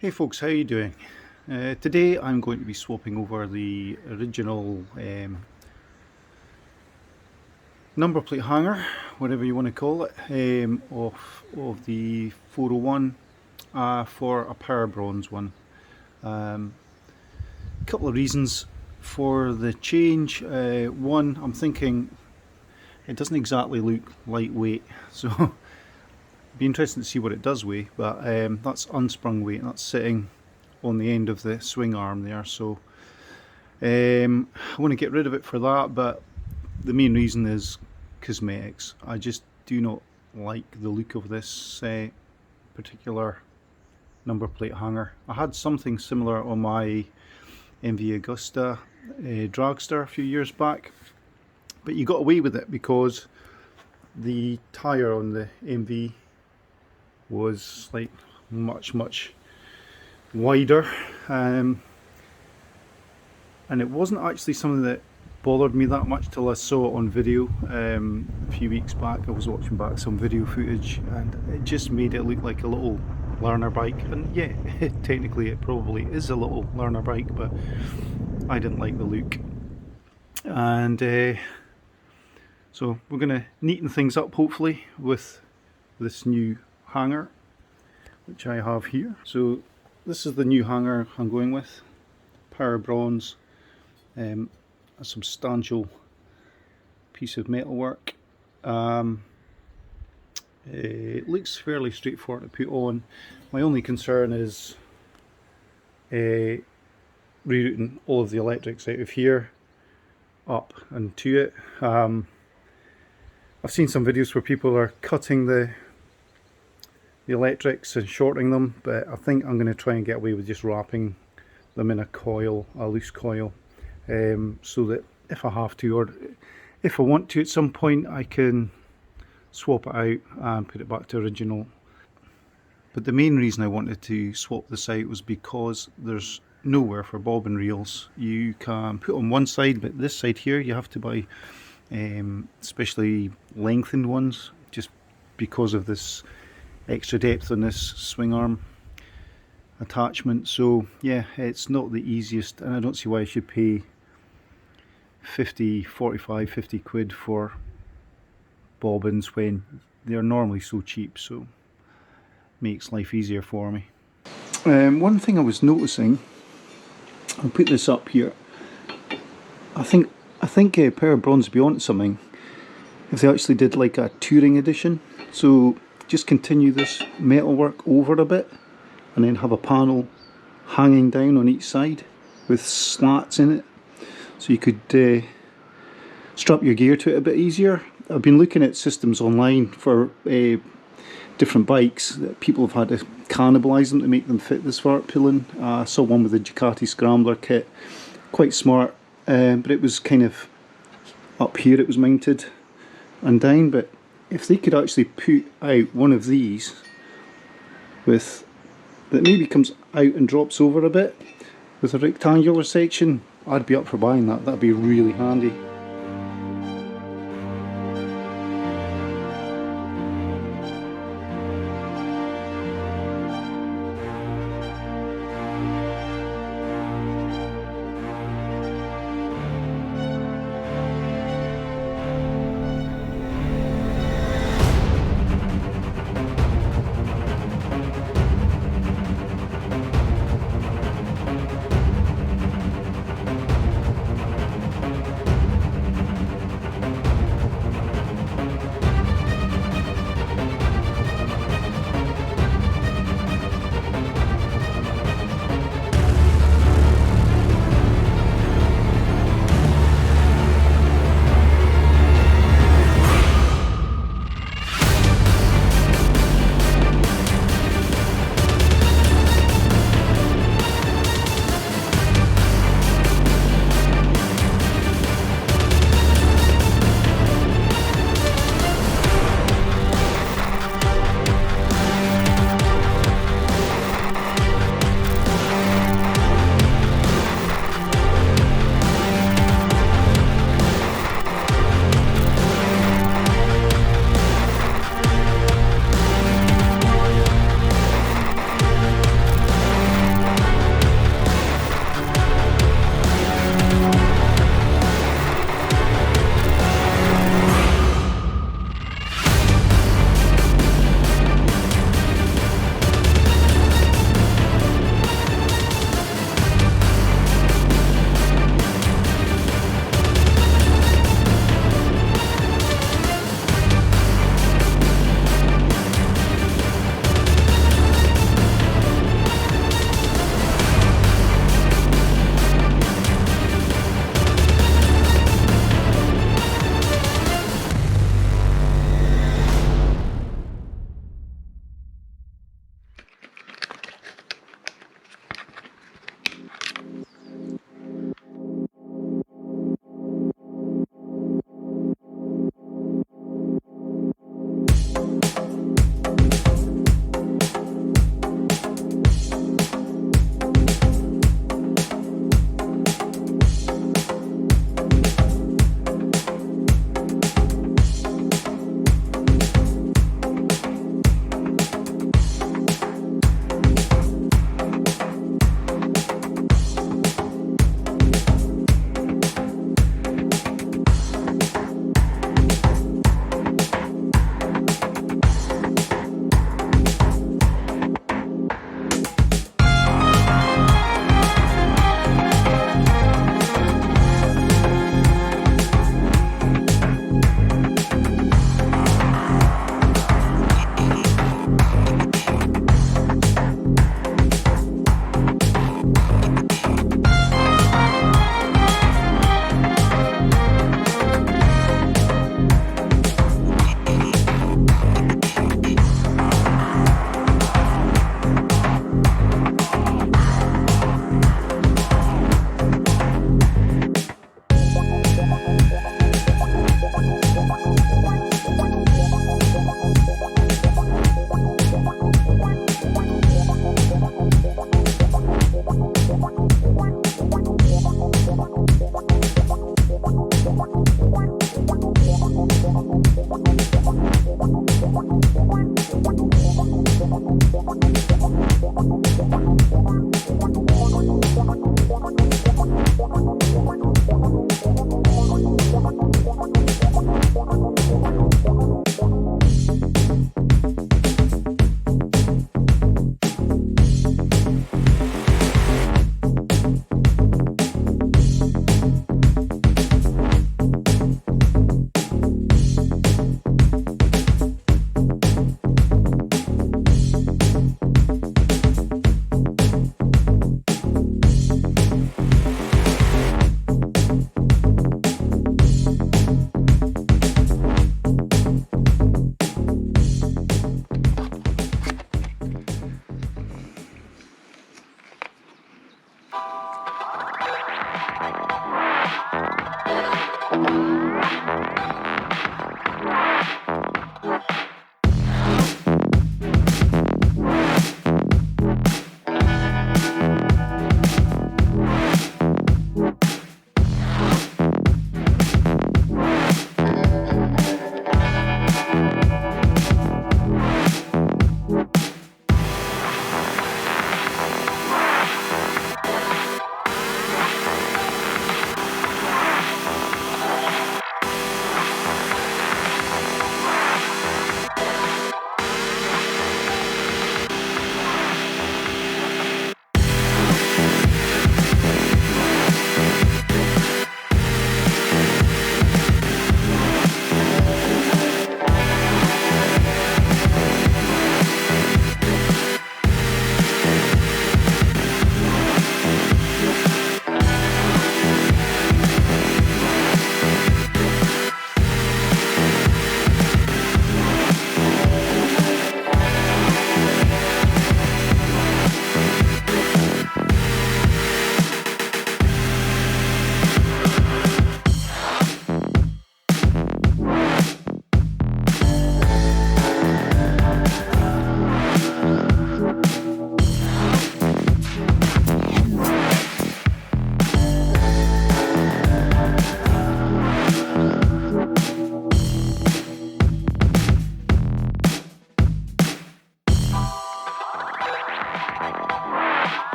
Hey folks, how are you doing? Today I'm going to be swapping over the original number plate hanger, whatever you want to call it, of the 401 for a Powerbronze one. A couple of reasons for the change. One, I'm thinking it doesn't exactly look lightweight, so it'd be interesting to see what it does weigh, but that's unsprung weight, and that's sitting on the end of the swing arm there, so I want to get rid of it for that, but the main reason is cosmetics. I just do not like the look of this particular number plate hanger. I had something similar on my MV Agusta dragster a few years back, but you got away with it because the tyre on the MV was like much wider, and it wasn't actually something that bothered me that much till I saw it on video a few weeks back. I was watching back some video footage and it just made it look like a little learner bike, and yeah, technically it probably is a little learner bike, but I didn't like the look. And so we're going to neaten things up hopefully with this new hanger which I have here. So this is the new hanger I'm going with, Powerbronze, a substantial piece of metalwork. It looks fairly straightforward to put on. My only concern is rerouting all of the electrics out of here up and to it. I've seen some videos where people are cutting the electrics and shorting them, but I think I'm going to try and get away with just wrapping them in a coil, a loose coil, so that if I have to, or if I want to at some point, I can swap it out and put it back to original. But the main reason I wanted to swap this out was because there's nowhere for bobbin reels. You can put on one side, but this side here you have to buy especially lengthened ones, just because of this extra depth on this swing arm attachment. So yeah, it's not the easiest, and I don't see why I should pay 50 quid for bobbins when they're normally so cheap. So makes life easier for me. One thing I was noticing, I'll put this up here, I think Powerbronze would be onto something if they actually did like a touring edition. So just continue this metalwork over a bit and then have a panel hanging down on each side with slats in it, so you could strap your gear to it a bit easier. I've been looking at systems online for different bikes that people have had to cannibalise them to make them fit the Svartpilen. I saw one with the Ducati Scrambler kit, quite smart, but it was kind of up here, it was mounted and down. But if they could actually put out one of these with that maybe comes out and drops over a bit with a rectangular section, I'd be up for buying that. That'd be really handy.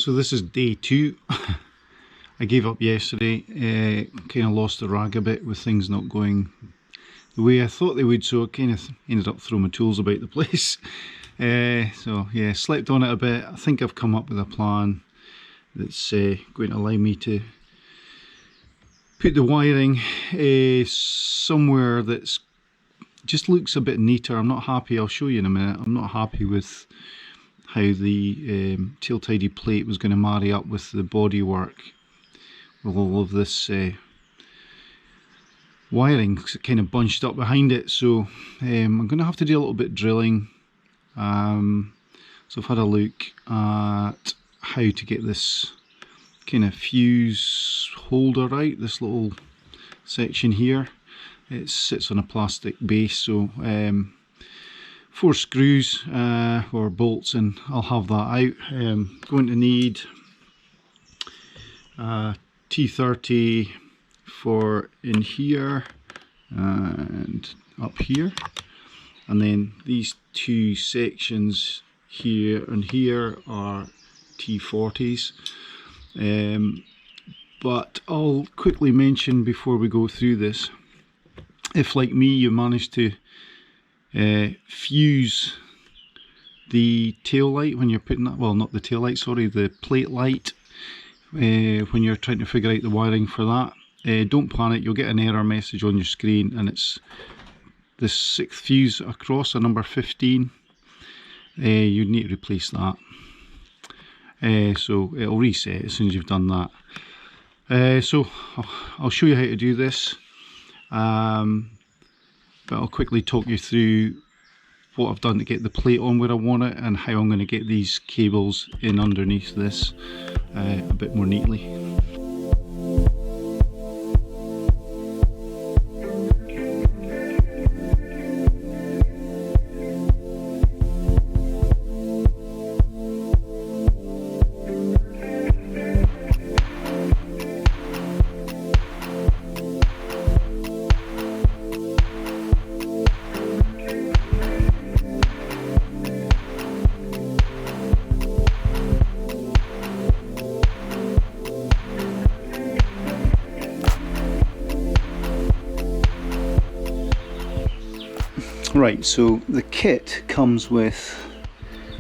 So this is day 2. I gave up yesterday, kind of lost the rag a bit with things not going the way I thought they would, so I kind of ended up throwing my tools about the place. So yeah, slept on it a bit. I think I've come up with a plan that's going to allow me to put the wiring somewhere that's just looks a bit neater. I'm not happy, I'll show you in a minute, I'm not happy with how the tail tidy plate was going to marry up with the bodywork with all of this wiring kind of bunched up behind it. So I'm going to have to do a little bit of drilling. So I've had a look at how to get this kind of fuse holder out, this little section here. It sits on a plastic base, so 4 screws or bolts, and I'll have that out. Going to need T30 for in here and up here, and then these 2 sections here and here are T40s. But I'll quickly mention before we go through this, if like me you manage to fuse the tail light when you're putting that, well, not the tail light, sorry, the plate light, when you're trying to figure out the wiring for that, don't panic, you'll get an error message on your screen, and it's the 6th fuse across, a number 15. You need to replace that. So it'll reset as soon as you've done that. So I'll show you how to do this, but I'll quickly talk you through what I've done to get the plate on where I want it, and how I'm going to get these cables in underneath this a bit more neatly. Right, so the kit comes with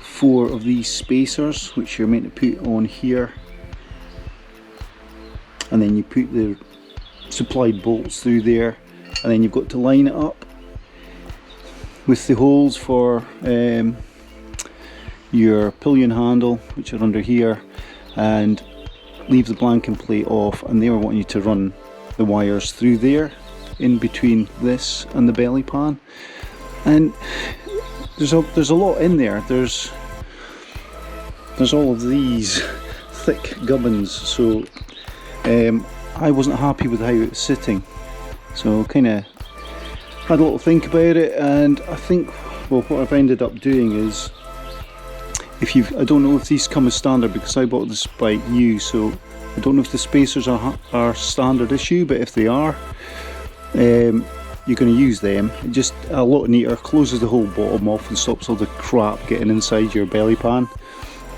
4 of these spacers, which you're meant to put on here, and then you put the supplied bolts through there, and then you've got to line it up with the holes for your pillion handle, which are under here, and leave the blanking plate off, and they were wanting you to run the wires through there in between this and the belly pan. And there's a lot in there. There's all of these thick gubbins, so I wasn't happy with how it was sitting, so kind of had a little think about it, and I think, well, what I've ended up doing is, I don't know if these come as standard, because I bought this bike new, so I don't know if the spacers are standard issue, but if they are, you're going to use them. It just a lot neater, closes the whole bottom off and stops all the crap getting inside your belly pan.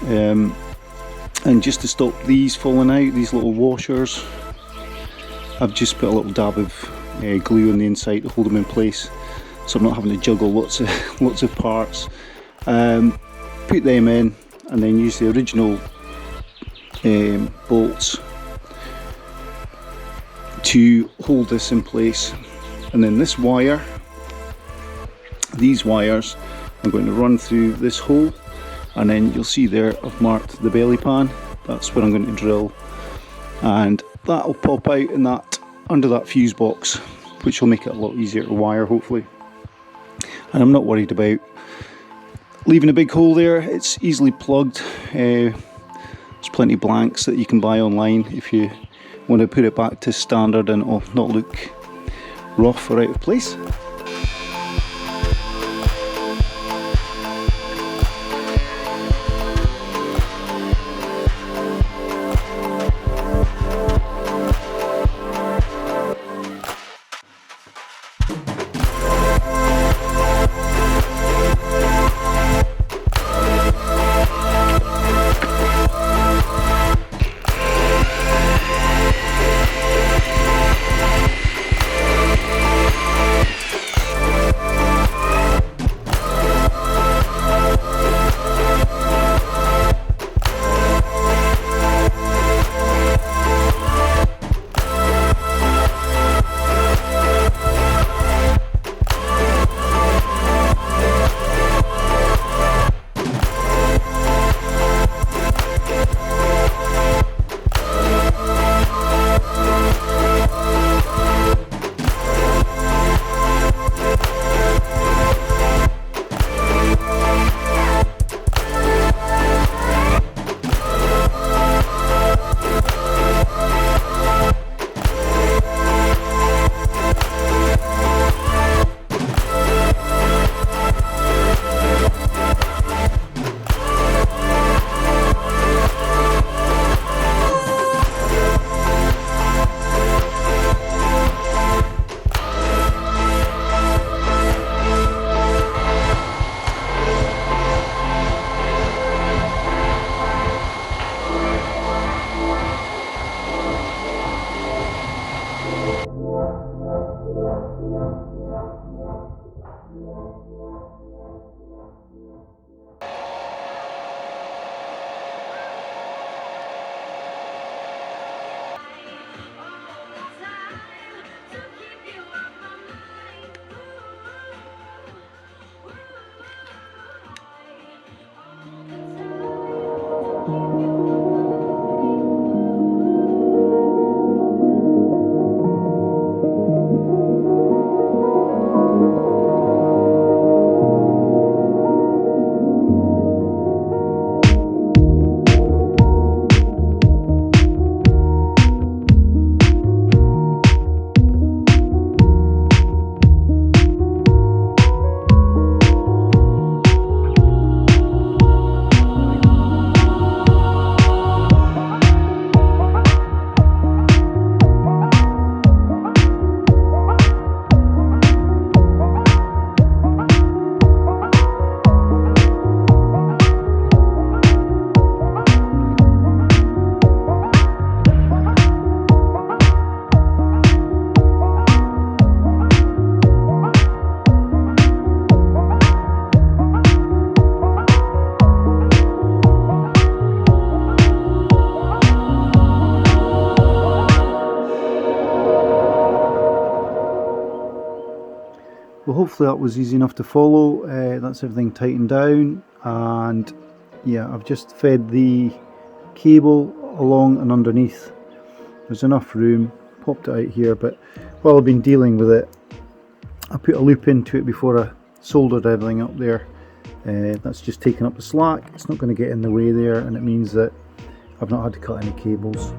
And just to stop these falling out, these little washers, I've just put a little dab of glue on the inside to hold them in place, so I'm not having to juggle lots of parts. Put them in, and then use the original bolts to hold this in place. And then this wire, these wires, I'm going to run through this hole, and then you'll see there I've marked the belly pan. That's where I'm going to drill, and that will pop out in that, under that fuse box, which will make it a lot easier to wire, hopefully. And I'm not worried about leaving a big hole there. It's easily plugged. There's plenty of blanks that you can buy online if you want to put it back to standard and it'll not look rough or out of place. Well, hopefully that was easy enough to follow. That's everything tightened down, and yeah, I've just fed the cable along and underneath. There's enough room, popped it out here, but while I've been dealing with it, I put a loop into it before I soldered everything up there. That's just taking up the slack. It's not going to get in the way there, and it means that I've not had to cut any cables.